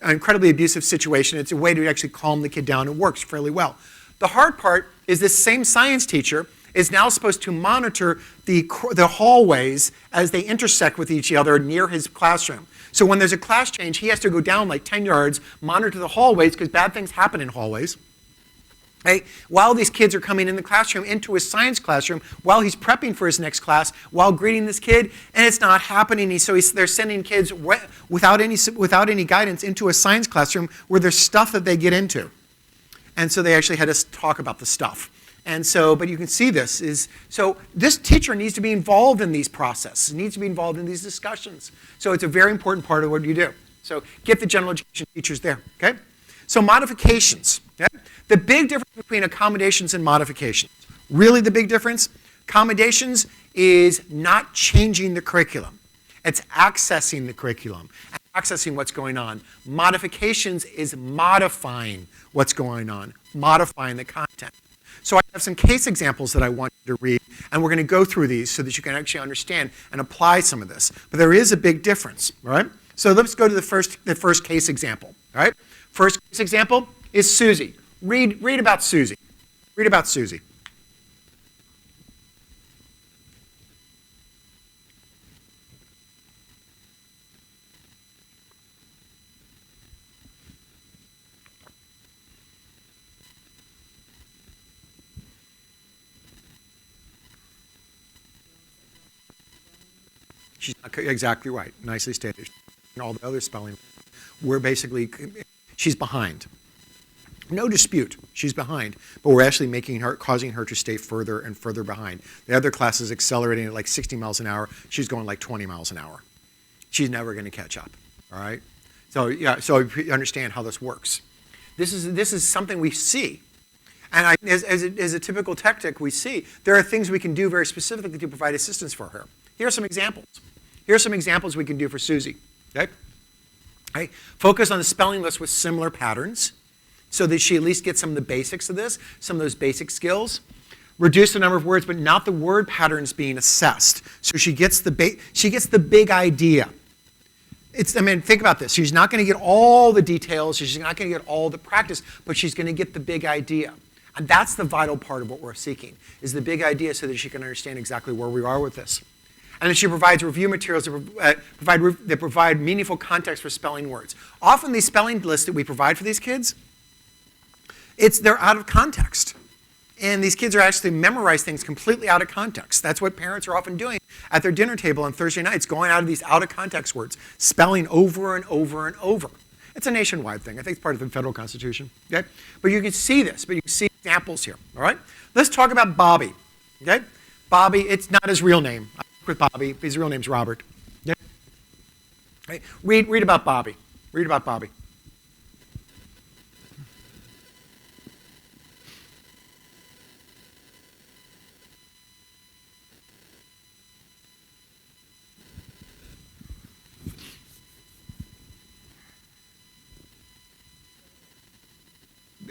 incredibly abusive situation. It's a way to actually calm the kid down. It works fairly well. The hard part is this same science teacher is now supposed to monitor the hallways as they intersect with each other near his classroom. So when there's a class change, he has to go down like 10 yards, monitor the hallways, because bad things happen in hallways. Okay? While these kids are coming in the classroom, into his science classroom, while he's prepping for his next class, while greeting this kid, and it's not happening. So they're sending kids without any guidance into a science classroom where there's stuff that they get into. And so they actually had to talk about the stuff. And so, but you can see this this teacher needs to be involved in these processes, needs to be involved in these discussions. So it's a very important part of what you do. So get the general education teachers there, okay? So modifications, okay? The big difference between accommodations and modifications. Really the big difference? Accommodations is not changing the curriculum. It's accessing the curriculum, accessing what's going on. Modifications is modifying what's going on, modifying the content. So I have some case examples that I want you to read, and we're going to go through these so that you can actually understand and apply some of this. But there is a big difference, all right? So let's go to the first case example, all right? First case example is Susie. Read about Susie. Read about Susie. She's not exactly right. Nicely stated. And all the other spelling, we're basically, she's behind. No dispute, she's behind, but we're actually causing her to stay further and further behind. The other class is accelerating at like 60 miles an hour. She's going like 20 miles an hour. She's never going to catch up, all right? So yeah, so you understand how this works. This is something we see. And as a typical tactic we see, there are things we can do very specifically to provide assistance for her. Here are some examples. Here are some examples we can do for Susie. Okay? Right? Focus on the spelling list with similar patterns so that she at least gets some of the basics of this, some of those basic skills. Reduce the number of words, but not the word patterns being assessed. So she gets the big idea. Think about this. She's not going to get all the details. She's not going to get all the practice, but she's going to get the big idea. And that's the vital part of what we're seeking, is the big idea so that she can understand exactly where we are with this. And then she provides review materials that provide meaningful context for spelling words. Often these spelling lists that we provide for these kids, they're out of context. And these kids are actually memorize things completely out of context. That's what parents are often doing at their dinner table on Thursday nights, going out of these out of context words, spelling over and over and over. It's a nationwide thing. I think it's part of the federal constitution. Okay? But you can see this, but you can see examples here. All right? Let's talk about Bobby. Okay? Bobby, it's not his real name. I work with Bobby. His real name's Robert. Okay? Right? Read about Bobby. Read about Bobby.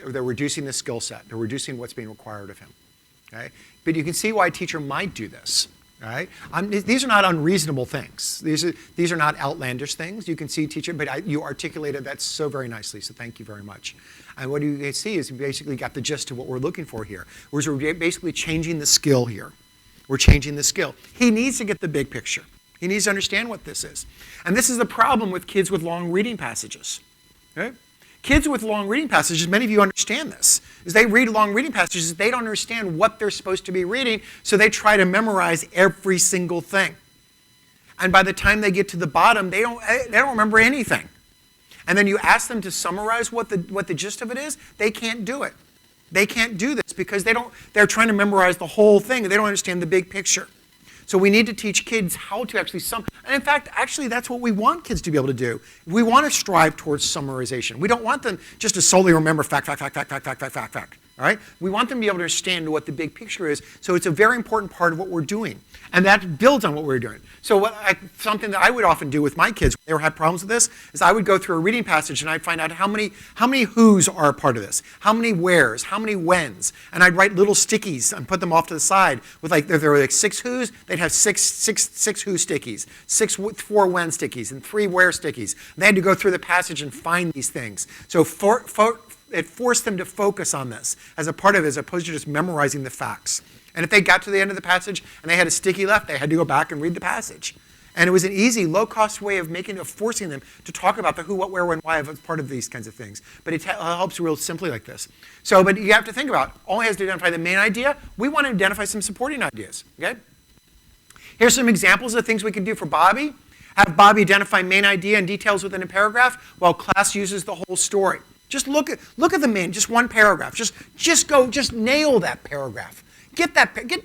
They're reducing the skill set. They're reducing what's being required of him. Okay? But you can see why a teacher might do this. Right? These are not unreasonable things. These are not outlandish things. You can see teacher, but you articulated that so very nicely, so thank you very much. And what you see is you basically got the gist of what we're looking for here. We're basically changing the skill here. We're changing the skill. He needs to get the big picture. He needs to understand what this is. And this is the problem with kids with long reading passages. Okay? Kids with long reading passages, many of you understand this, is they read long reading passages, they don't understand what they're supposed to be reading, so they try to memorize every single thing. And by the time they get to the bottom, they don't remember anything. And then you ask them to summarize what the gist of it is, they can't do it. They can't do this because they're trying to memorize the whole thing, and they don't understand the big picture. So we need to teach kids how to actually and in fact, actually that's what we want kids to be able to do. We want to strive towards summarization. We don't want them just to solely remember fact, fact, fact, fact, fact, fact, fact, fact, fact. All right? We want them to be able to understand what the big picture is, so it's a very important part of what we're doing. And that builds on what we're doing. So something that I would often do with my kids when they had problems with this is I would go through a reading passage and I'd find out how many whos are a part of this, how many wheres, how mhere whens, and I'd write little stickies and put them off to the side with if there were like 6 whos, they'd have six who stickies, 4 when stickies, and 3 where stickies. And they had to go through the passage and find these things. So it forced them to focus on this as a part of it, as opposed to just memorizing the facts. And if they got to the end of the passage and they had a sticky left, they had to go back and read the passage. And it was an easy, low-cost way of forcing them to talk about the who, what, where, when, why as part of these kinds of things. But it helps real simply like this. So, but you have to think about, only has to identify the main idea. We want to identify some supporting ideas. Okay? Here's some examples of things we can do for Bobby. Have Bobby identify main idea and details within a paragraph while class uses the whole story. Just look at the main, just one paragraph. Just nail that paragraph.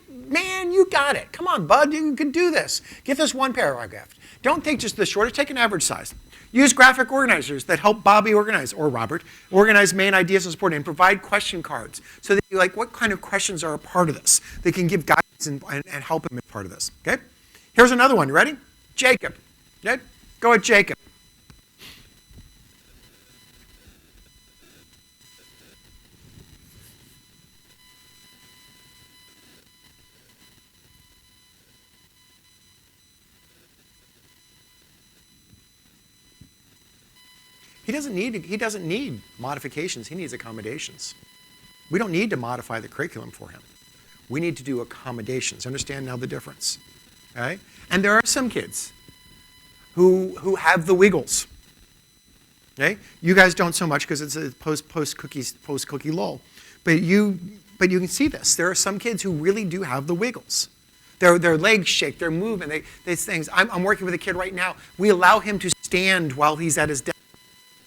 Man, you got it. Come on, bud, you can do this. Get this one paragraph. Don't take just the shortest, take an average size. Use graphic organizers that help Bobby organize, or Robert, organize main ideas and support, and provide question cards so that you what kind of questions are a part of this. They can give guidance and help him as part of this. Okay? Here's another one. You ready? Jacob. Okay? Go with Jacob. He doesn't need modifications. He needs accommodations. We don't need to modify the curriculum for him. We need to do accommodations. Understand now the difference. Okay? And there are some kids who have the wiggles. Okay? You guys don't so much because it's a post-cookie lull. But you can see this. There are some kids who really do have the wiggles. Their legs shake, they're moving, these things. I'm working with a kid right now. We allow him to stand while he's at his desk.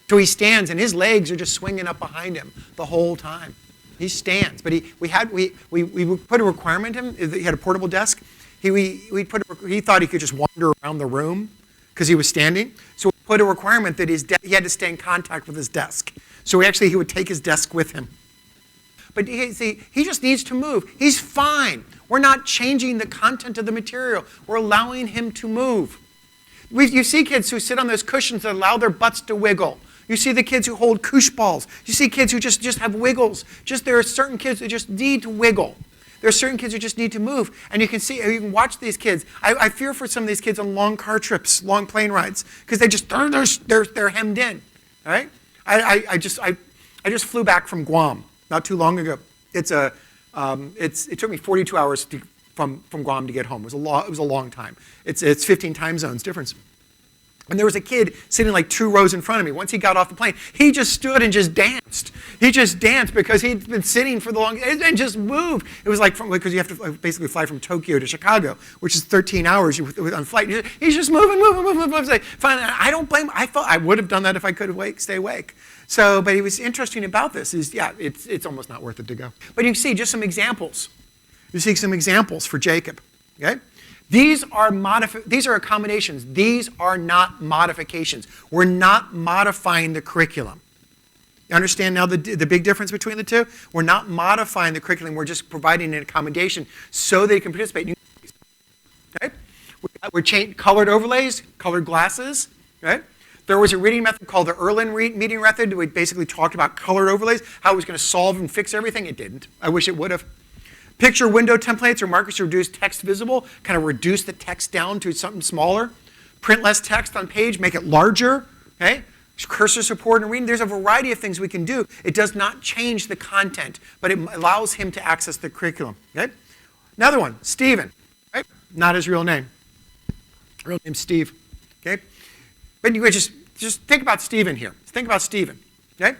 So he stands and his legs are just swinging up behind him the whole time. He stands. But we put a requirement in him. He had a portable desk. He thought he could just wander around the room because he was standing. So we put a requirement that he had to stay in contact with his desk. So he would take his desk with him. But he just needs to move. He's fine. We're not changing the content of the material. We're allowing him to move. You see kids who sit on those cushions that allow their butts to wiggle. You see the kids who hold koosh balls. You see kids who just have wiggles. There are certain kids who just need to wiggle. There are certain kids who just need to move. And you can watch these kids. I fear for some of these kids on long car trips, long plane rides, because they're hemmed in. All right? I just flew back from Guam not too long ago. It took me 42 hours from Guam to get home. It was a long time. It's 15 time zones difference. And there was a kid sitting like 2 rows in front of me. Once he got off the plane, he just stood and just danced. He just danced because he'd been sitting for the long and just moved. It was like because you have to basically fly from Tokyo to Chicago, which is 13 hours on flight. He's just moving. It's like, fine. I don't blame him. I thought I would have done that if I could stay awake. So, but it was interesting about this is, it's almost not worth it to go. But you can see just some examples. You see some examples for Jacob. Okay. These are accommodations. These are not modifications. We're not modifying the curriculum. You understand now the big difference between the two? We're not modifying the curriculum. We're just providing an accommodation so they can participate. Okay? We're changing colored overlays, colored glasses. Right? There was a reading method called the Erlen reading method. We basically talked about colored overlays, how it was going to solve and fix everything. It didn't. I wish it would have. Picture window templates or markers to reduce text visible, kind of reduce the text down to something smaller. Print less text on page, make it larger. Okay? Cursor support and reading. There's a variety of things we can do. It does not change the content, but it allows him to access the curriculum. Okay? Another one, Stephen. Right? Not his real name. Real name's Steve. Okay? But you just think about Stephen here. Think about Stephen. Okay?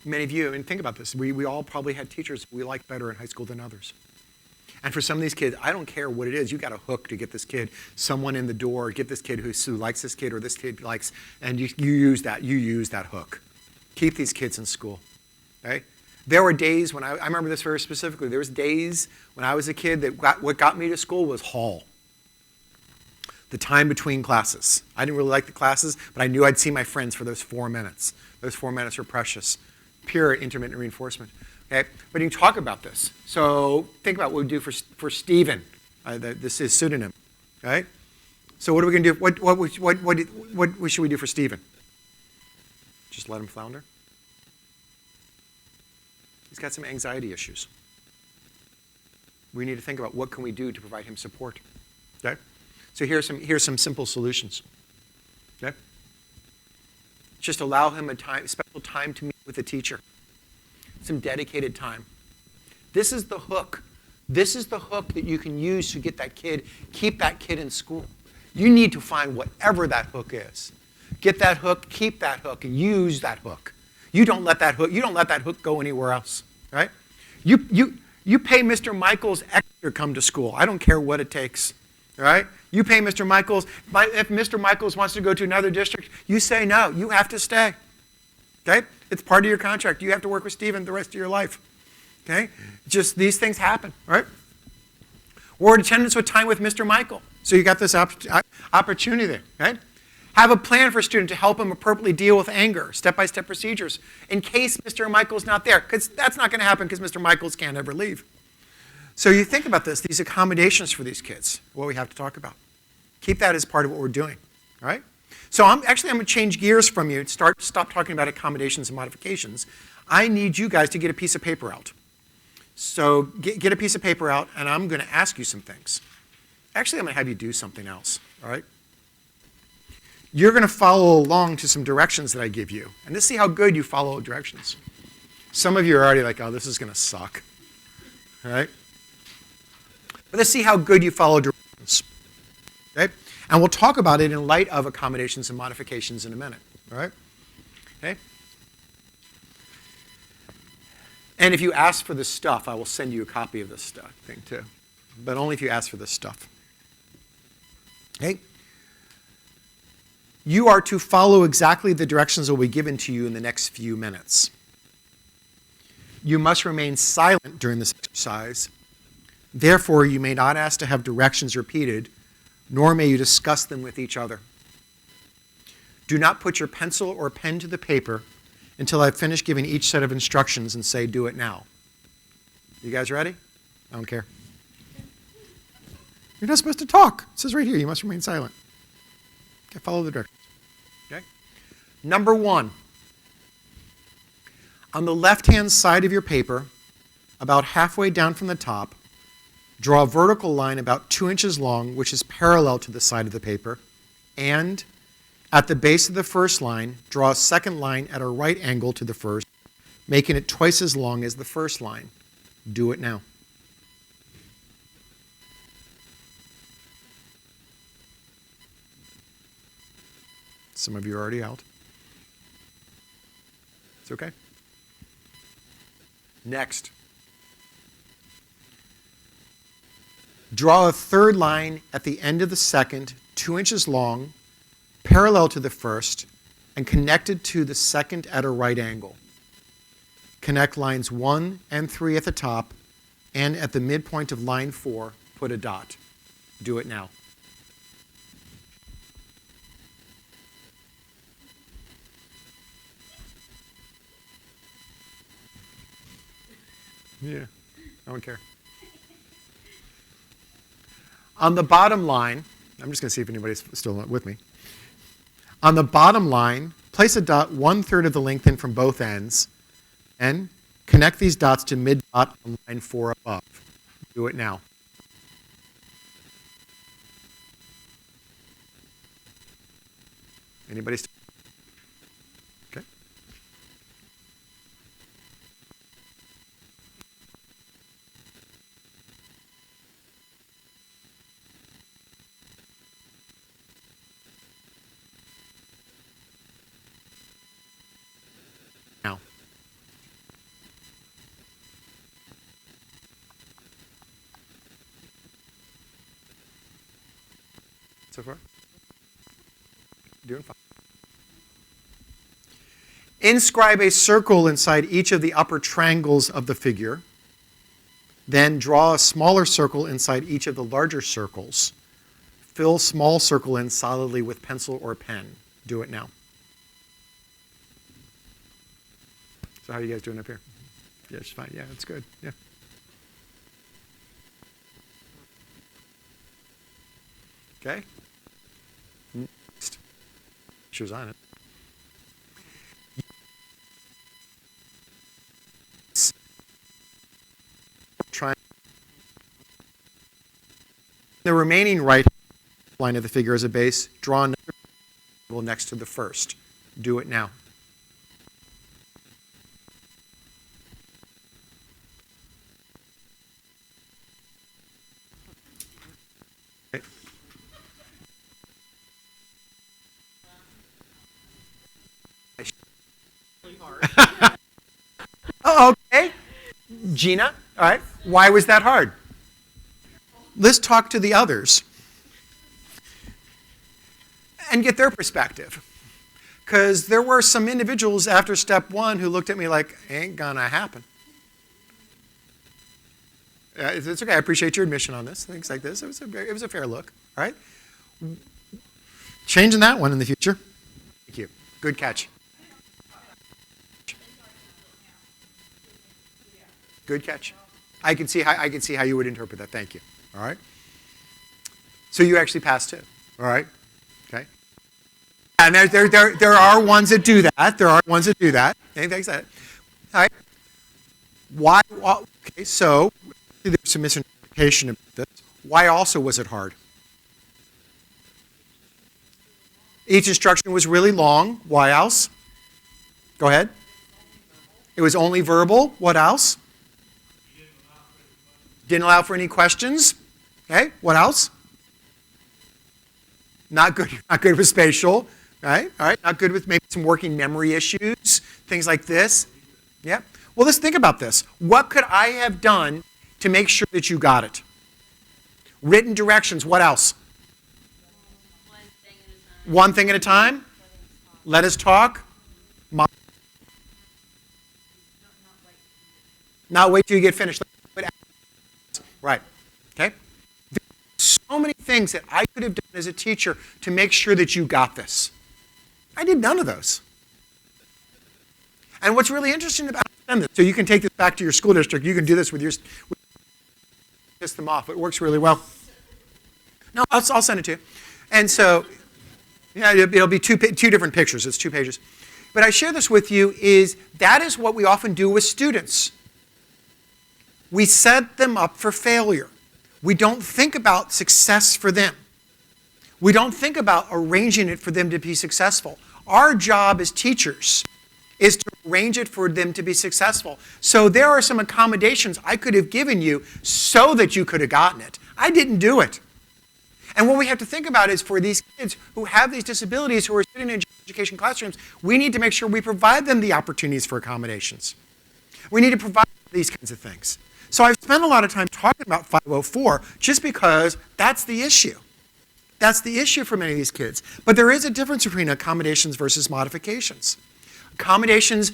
Many of you, and think about this, we all probably had teachers we liked better in high school than others. And for some of these kids, I don't care what it is, you got a hook to get this kid, someone in the door, get this kid who likes this kid or this kid likes, and you use that hook. Keep these kids in school. Okay? There were days when I remember this very specifically, there was days when I was a kid that what got me to school was hall. The time between classes. I didn't really like the classes, but I knew I'd see my friends for those 4 minutes. Those 4 minutes were precious. Pure intermittent reinforcement. Okay? But you can talk about this. So think about what we do for Stephen. This is pseudonym. Okay? So what are we going to do? What should we do for Stephen? Just let him flounder? He's got some anxiety issues. We need to think about what can we do to provide him support. Okay? So here's some simple solutions. Okay? Just allow him special time to meet with a teacher. Some dedicated time. This is the hook. This is the hook that you can use to keep that kid in school. You need to find whatever that hook is. Get that hook, keep that hook, and use that hook. You don't let that hook go anywhere else. Right? You pay Mr. Michaels extra to come to school. I don't care what it takes. All right? You pay Mr. Michaels. If Mr. Michaels wants to go to another district, you say no. You have to stay. Okay? It's part of your contract. You have to work with Stephen the rest of your life. Okay? Just these things happen. Right? Or attendance with time with Mr. Michael. So you got this opportunity there. Right? Have a plan for a student to help him appropriately deal with anger, step-by-step procedures, in case Mr. Michael's not there. Because that's not going to happen because Mr. Michaels can't ever leave. So you think about these accommodations for these kids, what we have to talk about. Keep that as part of what we're doing, all right? So I'm going to change gears from you, stop talking about accommodations and modifications. I need you guys to get a piece of paper out. So get a piece of paper out, and I'm going to ask you some things. Actually, I'm going to have you do something else, all right? You're going to follow along to some directions that I give you, and let's see how good you follow directions. Some of you are already like, oh, this is going to suck, all right? But let's see how good you follow directions, okay? And we'll talk about it in light of accommodations and modifications in a minute, all right? Okay? And if you ask for this stuff, I will send you a copy of this stuff thing too, but only if you ask for this stuff. Okay? You are to follow exactly the directions that will be given to you in the next few minutes. You must remain silent during this exercise. Therefore, you may not ask to have directions repeated, nor may you discuss them with each other. Do not put your pencil or pen to the paper until I've finished giving each set of instructions and say, do it now. You guys ready? I don't care. You're not supposed to talk. It says right here, you must remain silent. Okay, follow the directions. Okay? Number 1. On the left-hand side of your paper, about halfway down from the top, draw a vertical line about 2 inches long, which is parallel to the side of the paper, and at the base of the first line, draw a second line at a right angle to the first, making it twice as long as the first line. Do it now. Some of you are already out. It's okay. Next. Draw a third line at the end of the second, 2 inches long, parallel to the first, and connected to the second at a right angle. Connect lines 1 and 3 at the top, and at the midpoint of line 4, put a dot. Do it now. Yeah, I don't care. On the bottom line, I'm just going to see if anybody's still with me. On the bottom line, place a dot 1/3 of the length in from both ends, and connect these dots to mid-dot on line 4 above. Do it now. Anybody still? Okay. Now. So far? Doing fine. Inscribe a circle inside each of the upper triangles of the figure. Then draw a smaller circle inside each of the larger circles. Fill small circle in solidly with pencil or pen. Do it now. So how are you guys doing up here? Yeah, it's fine. Yeah, it's good. Yeah. Okay. Next. She was on it. Try the remaining right line of the figure as a base. Draw another triangle next to the first. Do it now. Okay. Oh, okay. Gina, all right. Why was that hard? Let's talk to the others and get their perspective. Because there were some individuals after step 1 who looked at me like, ain't gonna happen. It's okay. I appreciate your admission on this. Things like this. It was a fair look. All right. Changing that one in the future. Thank you. Good catch. Good catch. I can see how you would interpret that. Thank you. All right. So you actually passed too. All right. Okay. and there are ones that do that. There are ones that do that. Okay, thanks. All right. Why? Okay, so there's some misinterpretation about this. Why also was it hard? Each instruction was really long. Why else? Go ahead. It was only verbal. What else? Didn't allow for any questions. Okay, what else? Not good with spatial, right? All right, not good with maybe some working memory issues, things like this. Yeah. Well, let's think about this. What could I have done to make sure that you got it? Written directions, what else? One thing at a time. Let us talk. Not wait till you get finished. Right. Okay? So many things that I could have done as a teacher to make sure that you got this. I did none of those. And what's really interesting about this, so you can take this back to your school district, you can do this with your, piss them off. It works really well. No, I'll send it to you. And so, yeah, it'll be two different pictures. It's 2 pages. But I share this with you is that is what we often do with students. We set them up for failure. We don't think about success for them. We don't think about arranging it for them to be successful. Our job as teachers is to arrange it for them to be successful. So there are some accommodations I could have given you so that you could have gotten it. I didn't do it. And what we have to think about is for these kids who have these disabilities, who are sitting in education classrooms, we need to make sure we provide them the opportunities for accommodations. We need to provide these kinds of things. So I've spent a lot of time talking about 504 just because that's the issue. That's the issue for many of these kids. But there is a difference between accommodations versus modifications. Accommodations,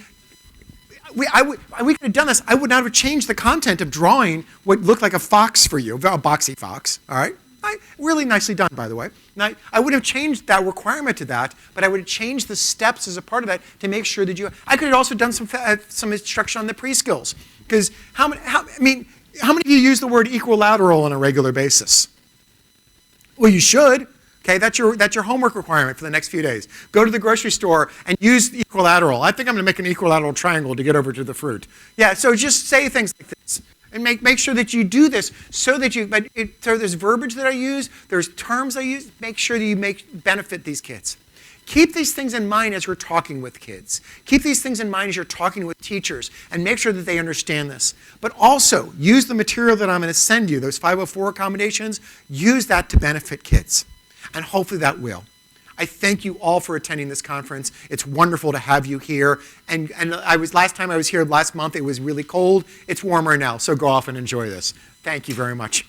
we could have done this. I would not have changed the content of drawing what looked like a fox for you, a boxy fox, all right? Really nicely done, by the way. Now, I wouldn't have changed that requirement to that, but I would have changed the steps as a part of that to make sure that I could have also done some instruction on the pre-skills. Because how many of you use the word equilateral on a regular basis? Well, you should. Okay, that's your homework requirement for the next few days. Go to the grocery store and use the equilateral. I think I'm going to make an equilateral triangle to get over to the fruit. Yeah, so just say things like this. And make sure that you do this so that so there's verbiage that I use, there's terms I use, make sure that you benefit these kids. Keep these things in mind as you're talking with kids. Keep these things in mind as you're talking with teachers and make sure that they understand this. But also, use the material that I'm going to send you, those 504 accommodations, use that to benefit kids. And hopefully that will. I thank you all for attending this conference. It's wonderful to have you here. And last time I was here last month, it was really cold. It's warmer now, so go off and enjoy this. Thank you very much.